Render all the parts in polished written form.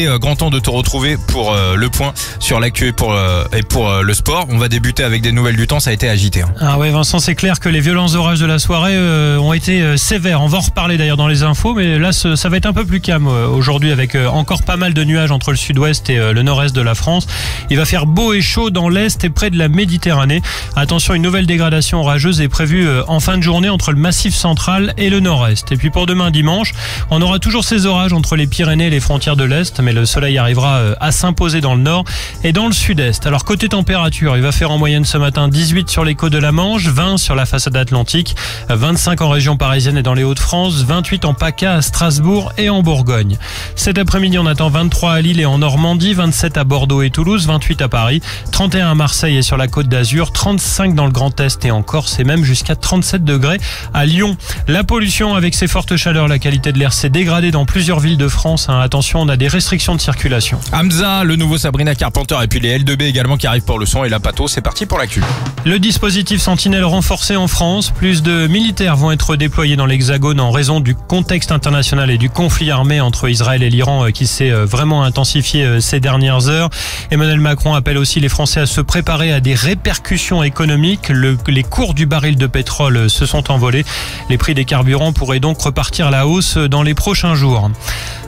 Et grand temps de te retrouver pour le point sur l'actu et pour le sport. On va débuter avec des nouvelles du temps, ça a été agité. Ah ouais Vincent, c'est clair que les violents orages de la soirée ont été sévères. On va en reparler d'ailleurs dans les infos, mais là ça va être un peu plus calme aujourd'hui avec encore pas mal de nuages entre le sud-ouest et le nord-est de la France. Il va faire beau et chaud dans l'est et près de la Méditerranée. Attention, une nouvelle dégradation orageuse est prévue en fin de journée entre le massif central et le nord-est. Et puis pour demain dimanche, on aura toujours ces orages entre les Pyrénées et les frontières de l'est, mais le soleil arrivera à s'imposer dans le nord et dans le sud-est. Alors côté température, il va faire en moyenne ce matin 18 sur les côtes de la Manche, 20 sur la façade atlantique, 25 en région parisienne et dans les Hauts-de-France, 28 en PACA, à Strasbourg et en Bourgogne. Cet après-midi, on attend 23 à Lille et en Normandie, 27 à Bordeaux et Toulouse, 28 à Paris, 31 à Marseille et sur la côte d'Azur, 35 dans le Grand Est et en Corse et même jusqu'à 37 degrés à Lyon. La pollution avec ces fortes chaleurs, la qualité de l'air s'est dégradée dans plusieurs villes de France. Attention, on a des restrictions de circulation. Hamza, le nouveau Sabrina Carpenter et puis les L2B également qui arrivent pour le son et la Pato, c'est parti pour l'actu. Le dispositif Sentinelle renforcé en France. Plus de militaires vont être déployés dans l'Hexagone en raison du contexte international et du conflit armé entre Israël et l'Iran qui s'est vraiment intensifié ces dernières heures. Emmanuel Macron appelle aussi les Français à se préparer à des répercussions économiques. Les cours du baril de pétrole se sont envolés. Les prix des carburants pourraient donc repartir à la hausse dans les prochains jours.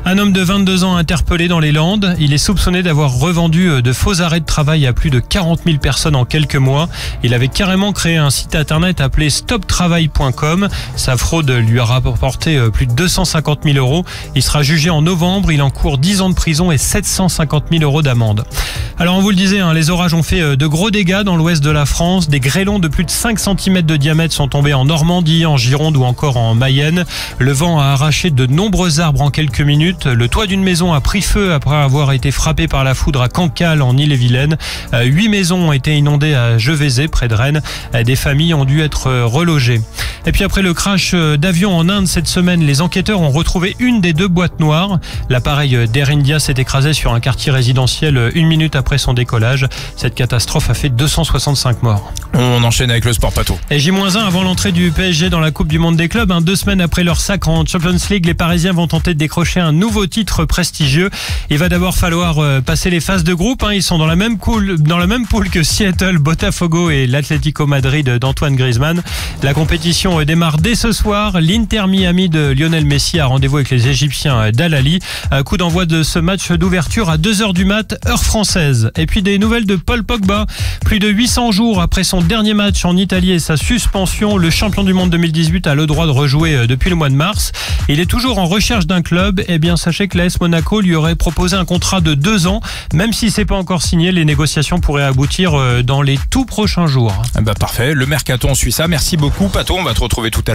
Un homme de 22 ans interpellé dans les Landes. Il est soupçonné d'avoir revendu de faux arrêts de travail à plus de 40 000 personnes en quelques mois. Il avait carrément créé un site internet appelé stoptravail.com. Sa fraude lui a rapporté plus de 250 000 euros. Il sera jugé en novembre. Il encourt 10 ans de prison et 750 000 euros d'amende. Alors on vous le disait, les orages ont fait de gros dégâts dans l'ouest de la France. Des grêlons de plus de 5 cm de diamètre sont tombés en Normandie, en Gironde ou encore en Mayenne. Le vent a arraché de nombreux arbres en quelques minutes. Le toit d'une maison a pris feu après avoir été frappé par la foudre à Cancale en Ille-et-Vilaine. 8 maisons ont été inondées à Jevézé, près de Rennes. Des familles ont dû être relogées. Et puis après le crash d'avion en Inde cette semaine, les enquêteurs ont retrouvé une des 2 boîtes noires. L'appareil d'Air India s'est écrasé sur un quartier résidentiel 1 minute après son décollage. Cette catastrophe a fait 265 morts. On enchaîne avec le sport, Pato. Et J-1 avant l'entrée du PSG dans la Coupe du Monde des clubs. 2 semaines après leur sacre en Champions League, les Parisiens vont tenter de décrocher un nouveau titre prestigieux. Il va d'abord falloir passer les phases de groupe. Ils sont dans la même poule que Seattle, Botafogo et l'Atlético Madrid d'Antoine Griezmann. La compétition démarre dès ce soir. L'Inter Miami de Lionel Messi a rendez-vous avec les Égyptiens d'Al Ahly. Coup d'envoi de ce match d'ouverture à 2h du mat, heure française. Et puis des nouvelles de Paul Pogba. Plus de 800 jours après son dernier match en Italie et sa suspension, le champion du monde 2018 a le droit de rejouer depuis le mois de mars. Il est toujours en recherche d'un club. Eh bien, sachez que l'AS Monaco lui aurait proposé un contrat de 2 ans. Même si c'est pas encore signé, les négociations pourraient aboutir dans les tout prochains jours. Parfait, le mercato on suit ça. Merci beaucoup Pato, on va te retrouver tout à l'heure.